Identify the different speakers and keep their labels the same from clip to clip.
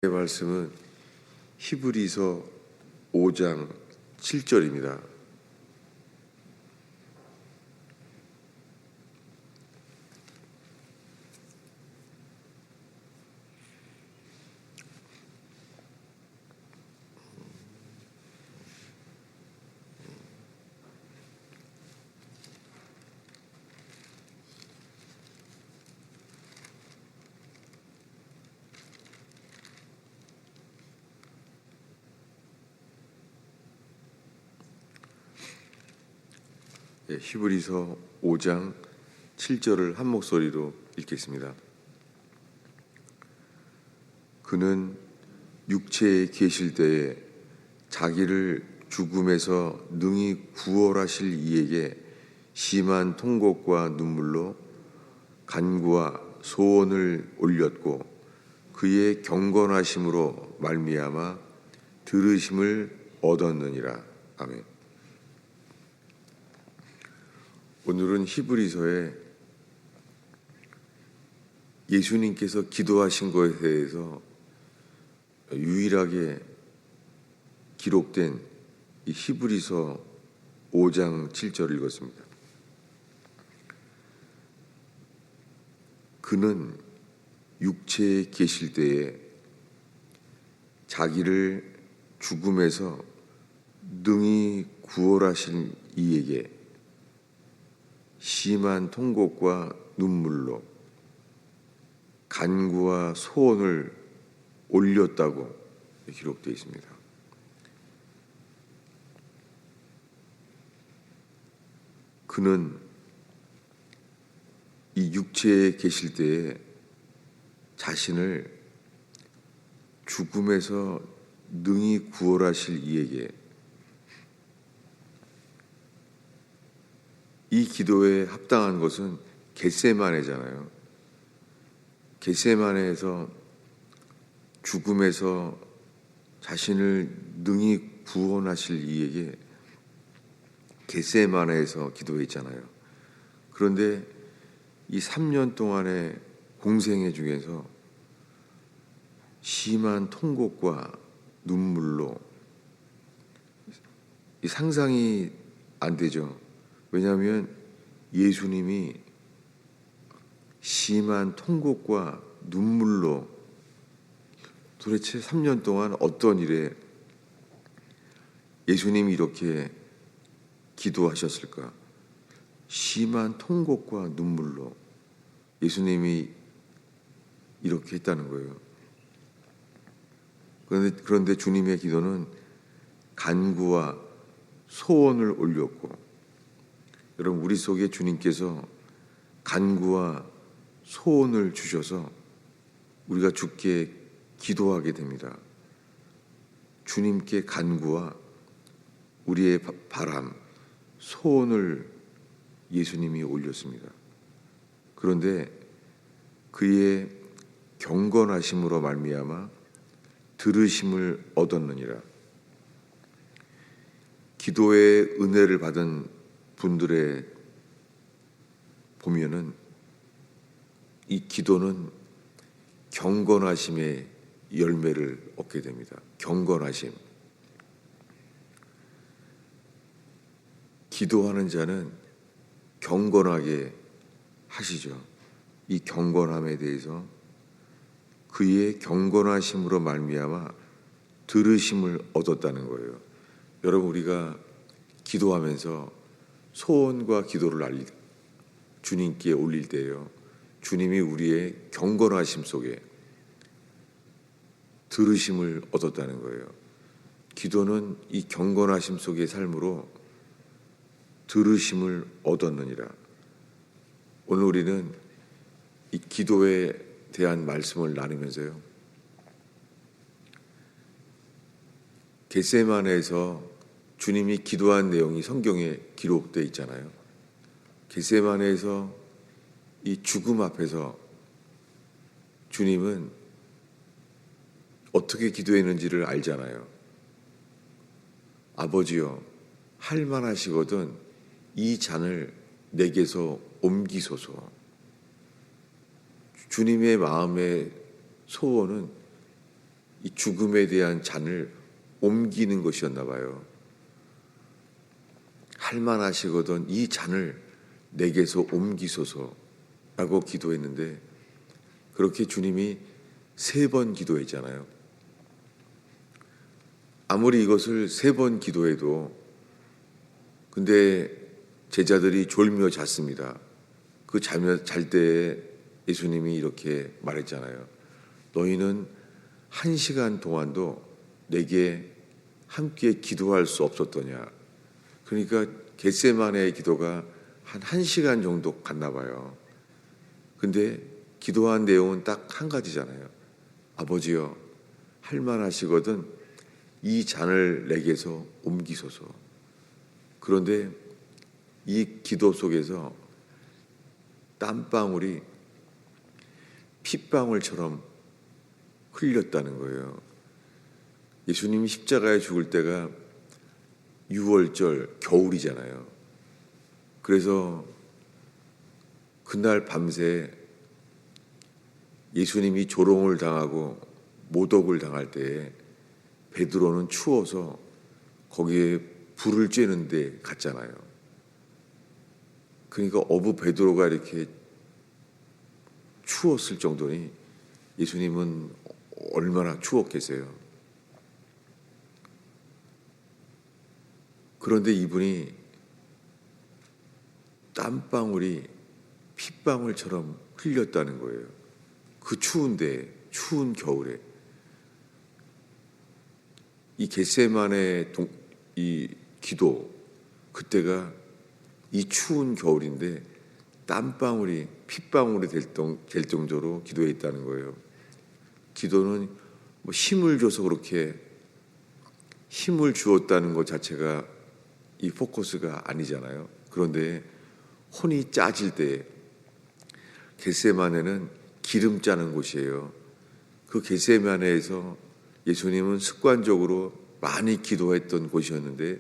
Speaker 1: 말씀은 히브리서 5장 7절입니다. 히브리서 5장 7절을 한 목소리로 읽겠습니다. 그는 육체에 계실 때에 자기를 죽음에서 능히 구원하실 이에게 심한 통곡과 눈물로 간구와 소원을 올렸고 그의 경건하심으로 말미암아 들으심을 얻었느니라. 아멘. 오늘은 히브리서에 예수님께서 기도하신 것에 대해서 유일하게 기록된 이 히브리서 5장 7절을 읽었습니다. 그는 육체에 계실 때에 자기를 죽음에서 능히 구원하신 이에게 심한 통곡과 눈물로 간구와 소원을 올렸다고 기록되어 있습니다. 그는 이 육체에 계실 때에 자신을 죽음에서 능히 구원하실 이에게, 이 기도에 합당한 것은 겟세마네잖아요. 겟세마네에서 죽음에서 자신을 능히 구원하실 이에게 겟세마네에서 기도했잖아요. 그런데 이 3년 동안의 공생애 중에서 심한 통곡과 눈물로, 상상이 안 되죠. 왜냐하면 예수님이 심한 통곡과 눈물로 도대체 3년 동안 어떤 일에 예수님이 이렇게 기도하셨을까? 심한 통곡과 눈물로 예수님이 이렇게 했다는 거예요. 그런데 주님의 기도는 간구와 소원을 올렸고, 여러분, 우리 속에 주님께서 간구와 소원을 주셔서 우리가 주께 기도하게 됩니다. 주님께 간구와 우리의 바람, 소원을 예수님이 올렸습니다. 그런데 그의 경건하심으로 말미암아 들으심을 얻었느니라. 기도의 은혜를 받은 분들의 보면은 이 기도는 경건하심의 열매를 얻게 됩니다. 경건하심. 기도하는 자는 경건하게 하시죠. 이 경건함에 대해서 그의 경건하심으로 말미암아 들으심을 얻었다는 거예요. 여러분, 우리가 기도하면서 소원과 기도를 주님께 올릴 때요, 주님이 우리의 경건하심 속에 들으심을 얻었다는 거예요. 기도는 이 경건하심 속의 삶으로 들으심을 얻었느니라. 오늘 우리는 이 기도에 대한 말씀을 나누면서요, 겟세마네에서 주님이 기도한 내용이 성경에 기록되어 있잖아요. 겟세마네에서 이 죽음 앞에서 주님은 어떻게 기도했는지를 알잖아요. 아버지여, 할 만하시거든 이 잔을 내게서 옮기소서. 주님의 마음의 소원은 죽음에 대한 잔을 옮기는 것이었나 봐요. 할만하시거든 이 잔을 내게서 옮기소서라고 기도했는데, 그렇게 주님이 3번 기도했잖아요. 아무리 이것을 3번 기도해도 근데 제자들이 졸며 잤습니다. 그 잘 때에 예수님이 이렇게 말했잖아요. 너희는 1시간 동안도 내게 함께 기도할 수 없었더냐. 그러니까 겟세마네의 기도가 한 1시간 정도 갔나 봐요. 근데 기도한 내용은 딱 한 가지잖아요. 아버지여, 할만하시거든 이 잔을 내게서 옮기소서. 그런데 이 기도 속에서 땀방울이 핏방울처럼 흘렸다는 거예요. 예수님이 십자가에 죽을 때가 6월절 겨울이잖아요. 그래서 그날 밤새 예수님이 조롱을 당하고 모독을 당할 때에 베드로는 추워서 거기에 불을 쬐는 데 갔잖아요. 그러니까 어부 베드로가 이렇게 추웠을 정도니 예수님은 얼마나 추웠겠어요. 그런데 이분이 땀방울이 핏방울처럼 흘렸다는 거예요. 그 추운데, 추운 겨울에. 이 겟세마네 이 기도, 그때가 이 추운 겨울인데 땀방울이 핏방울이 될 정도로 기도했다는 거예요. 기도는 뭐 힘을 줘서 그렇게 힘을 주었다는 것 자체가 이 포커스가 아니잖아요. 그런데 혼이 짜질 때 겟세마네는 기름 짜는 곳이에요. 그 겟세마네에서 예수님은 습관적으로 많이 기도했던 곳이었는데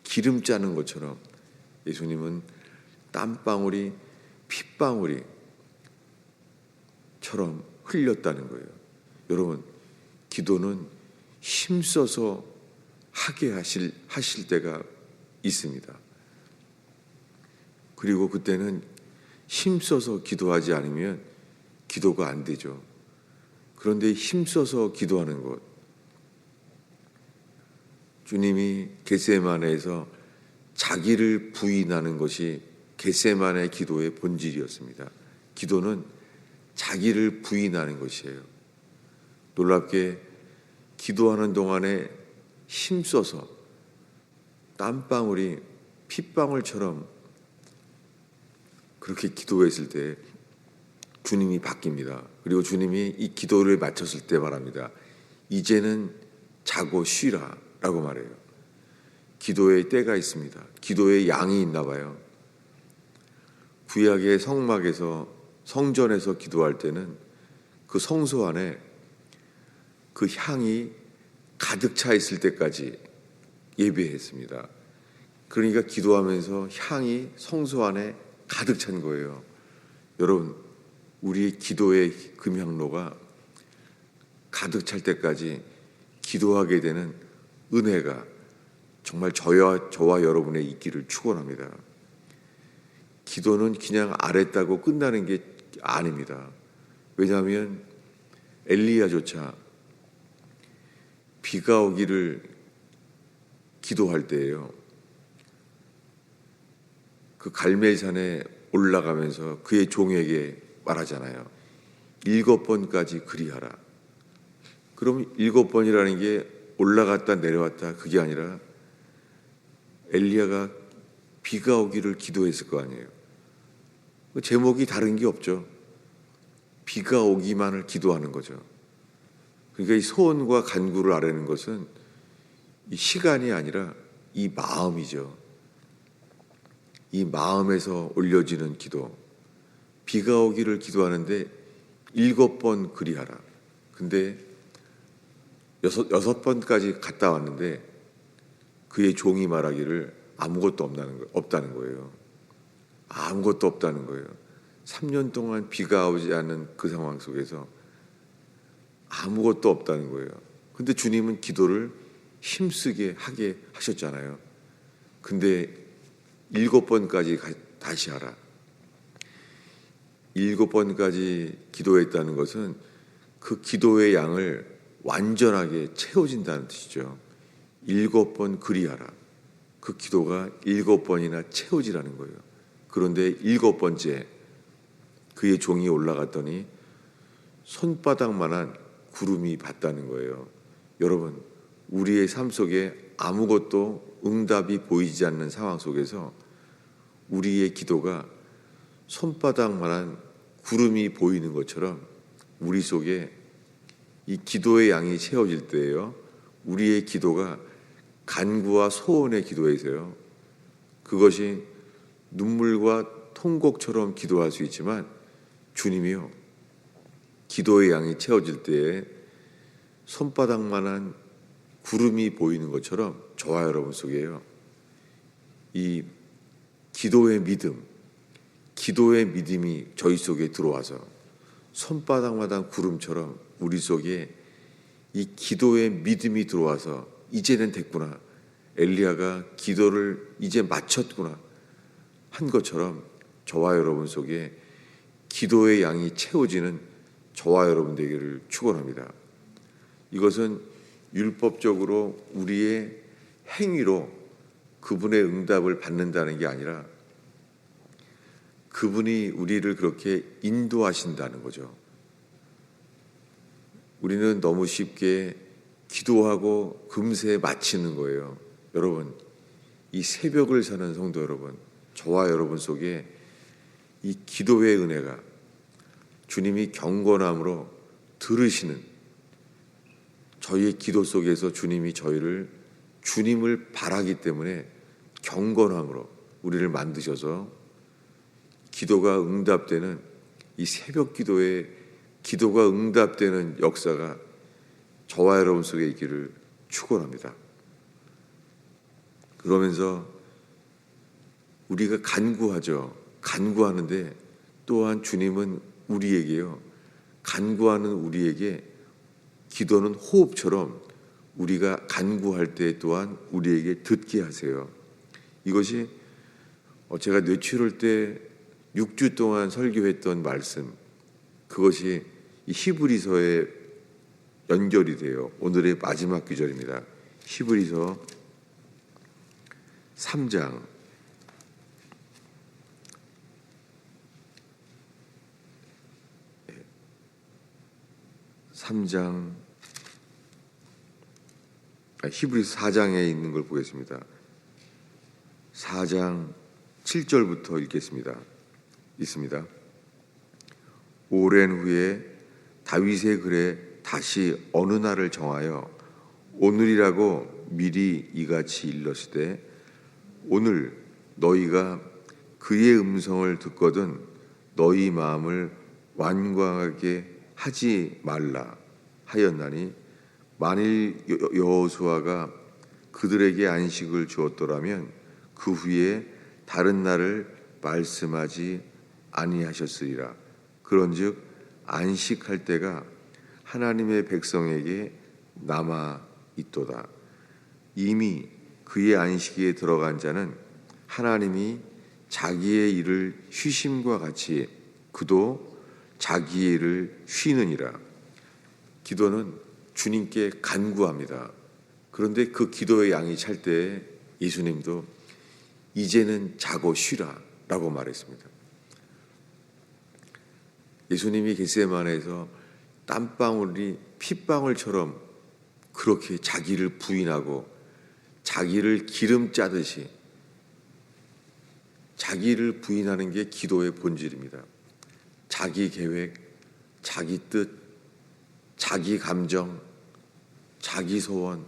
Speaker 1: 기름 짜는 것처럼 예수님은 땀방울이 핏방울이 처럼 흘렸다는 거예요. 여러분, 기도는 힘써서 하게 하실 때가 있습니다. 그리고 그때는 힘써서 기도하지 않으면 기도가 안 되죠. 그런데 힘써서 기도하는 것, 주님이 겟세마네에서 자기를 부인하는 것이 겟세마네 기도의 본질이었습니다. 기도는 자기를 부인하는 것이에요. 놀랍게 기도하는 동안에 힘써서 땀방울이 핏방울처럼 그렇게 기도했을 때 주님이 바뀝니다. 그리고 주님이 이 기도를 마쳤을 때 말합니다. 이제는 자고 쉬라 라고 말해요. 기도의 때가 있습니다. 기도의 양이 있나 봐요. 구약의 성막에서 성전에서 기도할 때는 그 성소 안에 그 향이 가득 차 있을 때까지 예배했습니다. 그러니까 기도하면서 향이 성소 안에 가득 찬 거예요. 여러분, 우리 기도의 금향로가 가득 찰 때까지 기도하게 되는 은혜가 정말 저와 여러분의 있기를 축원합니다. 기도는 그냥 아랬다고 끝나는 게 아닙니다. 왜냐하면 엘리야조차 비가 오기를 기도할 때예요. 그 갈멜산에 올라가면서 그의 종에게 말하잖아요. 7번까지 그리하라. 그럼 7번이라는 게 올라갔다 내려왔다 그게 아니라 엘리야가 비가 오기를 기도했을 거 아니에요. 제목이 다른 게 없죠. 비가 오기만을 기도하는 거죠. 그러니까 이 소원과 간구를 아뢰는 것은 이 시간이 아니라 이 마음이죠. 이 마음에서 올려지는 기도. 비가 오기를 기도하는데 7번 그리하라. 근데 6번까지 갔다 왔는데 그의 종이 말하기를 아무것도 없다는 거예요. 아무것도 없다는 거예요. 3년 동안 비가 오지 않은 그 상황 속에서 아무것도 없다는 거예요. 근데 주님은 기도를 힘쓰게 하게 하셨잖아요. 근데 7번까지 다시 하라. 7번까지 기도했다는 것은 그 기도의 양을 완전하게 채워진다는 뜻이죠. 7번 그리하라. 그 기도가 7번이나 채워지라는 거예요. 그런데 7번째 그의 종이 올라갔더니 손바닥만한 구름이 봤다는 거예요. 여러분, 우리의 삶 속에 아무것도 응답이 보이지 않는 상황 속에서 우리의 기도가 손바닥만한 구름이 보이는 것처럼 우리 속에 이 기도의 양이 채워질 때예요. 우리의 기도가 간구와 소원의 기도에서요. 그것이 눈물과 통곡처럼 기도할 수 있지만 주님이요. 기도의 양이 채워질 때에 손바닥만한 구름이 보이는 것처럼 저와 여러분 속에요. 이 기도의 믿음이 저희 속에 들어와서 손바닥마다 구름처럼 우리 속에 이 기도의 믿음이 들어와서 이제는 됐구나. 엘리야가 기도를 이제 마쳤구나 한 것처럼 저와 여러분 속에 기도의 양이 채워지는 저와 여러분 되기를 축원합니다. 이것은 율법적으로 우리의 행위로 그분의 응답을 받는다는 게 아니라 그분이 우리를 그렇게 인도하신다는 거죠. 우리는 너무 쉽게 기도하고 금세 마치는 거예요. 여러분, 이 새벽을 사는 성도 여러분, 저와 여러분 속에 이 기도의 은혜가 주님이 경건함으로 들으시는 저희의 기도 속에서 주님을 바라기 때문에 경건함으로 우리를 만드셔서 기도가 응답되는 이 새벽 기도에 기도가 응답되는 역사가 저와 여러분 속에 있기를 축원합니다. 그러면서 우리가 간구하는데 또한 주님은 우리에게요. 간구하는 우리에게 기도는 호흡처럼 우리가 간구할 때 또한 우리에게 듣게 하세요. 이것이 제가 뇌출혈 때 6주 동안 설교했던 말씀, 그것이 이 히브리서에 연결이 돼요. 오늘의 마지막 구절입니다. 히브리서 3장 4장에 있는 걸 보겠습니다. 4장 7절부터 읽겠습니다. 있습니다. 오랜 후에 다윗의 글에 다시 어느 날을 정하여 오늘이라고 미리 이같이 일렀으되 오늘 너희가 그의 음성을 듣거든 너희 마음을 완고하게 하지 말라 하였나니 만일 여호수아가 그들에게 안식을 주었더라면 그 후에 다른 날을 말씀하지 아니하셨으리라. 그런즉 안식할 때가 하나님의 백성에게 남아 있도다. 이미 그의 안식에 들어간 자는 하나님이 자기의 일을 쉬심과 같이 그도 자기의 일을 쉬느니라. 기도는 주님께 간구합니다. 그런데 그 기도의 양이 찰 때 예수님도 이제는 자고 쉬라 라고 말했습니다. 예수님이 겟세마네에서 땀방울이 핏방울처럼 그렇게 자기를 부인하고 자기를 기름 짜듯이 자기를 부인하는 게 기도의 본질입니다. 자기 계획, 자기 뜻, 자기 감정, 자기 소원,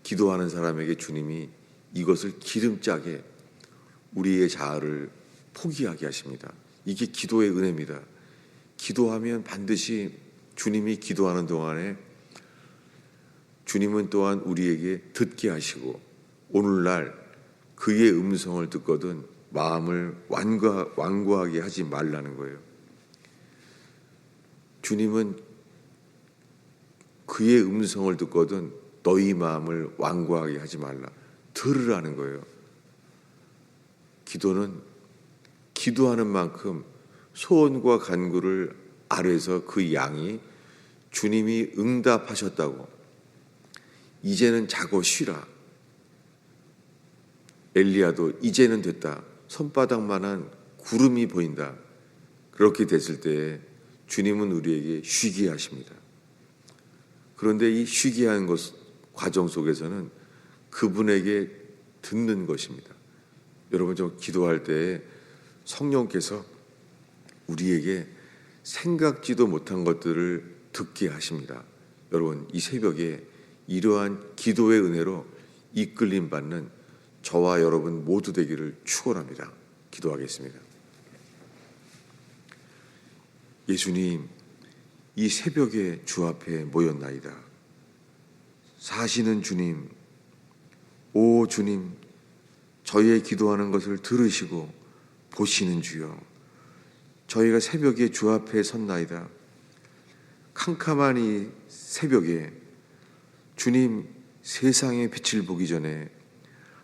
Speaker 1: 기도하는 사람에게 주님이 이것을 기름짜게 우리의 자아를 포기하게 하십니다. 이게 기도의 은혜입니다. 기도하면 반드시 주님이 기도하는 동안에 주님은 또한 우리에게 듣게 하시고 오늘날 그의 음성을 듣거든 마음을 완고하게 하지 말라는 거예요. 주님은 그의 음성을 듣거든 너희 마음을 완고하게 하지 말라. 들으라는 거예요. 기도는 기도하는 만큼 소원과 간구를 아뢰서 그 양이 주님이 응답하셨다고. 이제는 자고 쉬라. 엘리야도 이제는 됐다. 손바닥만한 구름이 보인다. 그렇게 됐을 때 주님은 우리에게 쉬게 하십니다. 그런데 이 쉬게 하는 과정 속에서는 그분에게 듣는 것입니다. 여러분, 저 기도할 때 성령께서 우리에게 생각지도 못한 것들을 듣게 하십니다. 여러분, 이 새벽에 이러한 기도의 은혜로 이끌림 받는 저와 여러분 모두 되기를 축원합니다. 기도하겠습니다. 예수님, 이 새벽에 주 앞에 모였나이다. 사시는 주님, 오 주님, 저희의 기도하는 것을 들으시고 보시는 주여, 저희가 새벽에 주 앞에 섰나이다. 캄캄한 이 새벽에 주님, 세상의 빛을 보기 전에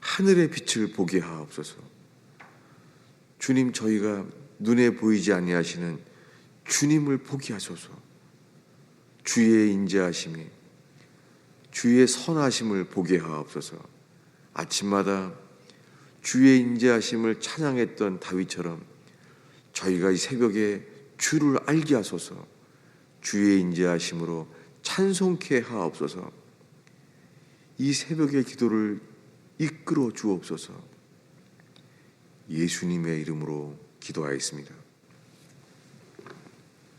Speaker 1: 하늘의 빛을 보게 하옵소서. 주님, 저희가 눈에 보이지 아니하시는 주님을 보게 하소서. 주의 인자하심이, 주의 선하심을 보게 하옵소서. 아침마다 주의 인자하심을 찬양했던 다윗처럼 저희가 이 새벽에 주를 알게 하소서. 주의 인자하심으로 찬송케 하옵소서. 이 새벽의 기도를 이끌어 주옵소서. 예수님의 이름으로 기도하였습니다.